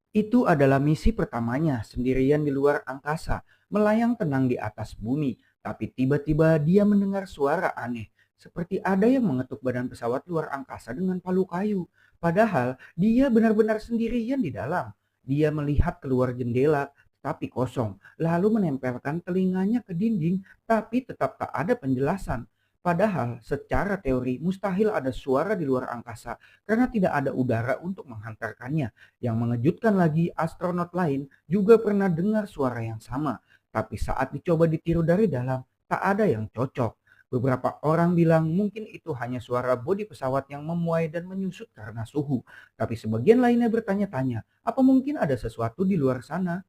Itu adalah misi pertamanya sendirian di luar angkasa, melayang tenang di atas bumi. Tapi tiba-tiba dia mendengar suara aneh, seperti ada yang mengetuk badan pesawat luar angkasa dengan palu kayu. Padahal dia benar-benar sendirian di dalam. Dia melihat keluar jendela, tapi kosong, lalu menempelkan telinganya ke dinding, tapi tetap tak ada penjelasan. Padahal secara teori mustahil ada suara di luar angkasa karena tidak ada udara untuk menghantarkannya. Yang mengejutkan lagi, astronot lain juga pernah dengar suara yang sama, tapi saat dicoba ditiru dari dalam, tak ada yang cocok. Beberapa orang bilang mungkin itu hanya suara bodi pesawat yang memuai dan menyusut karena suhu, tapi sebagian lainnya bertanya-tanya, apa mungkin ada sesuatu di luar sana?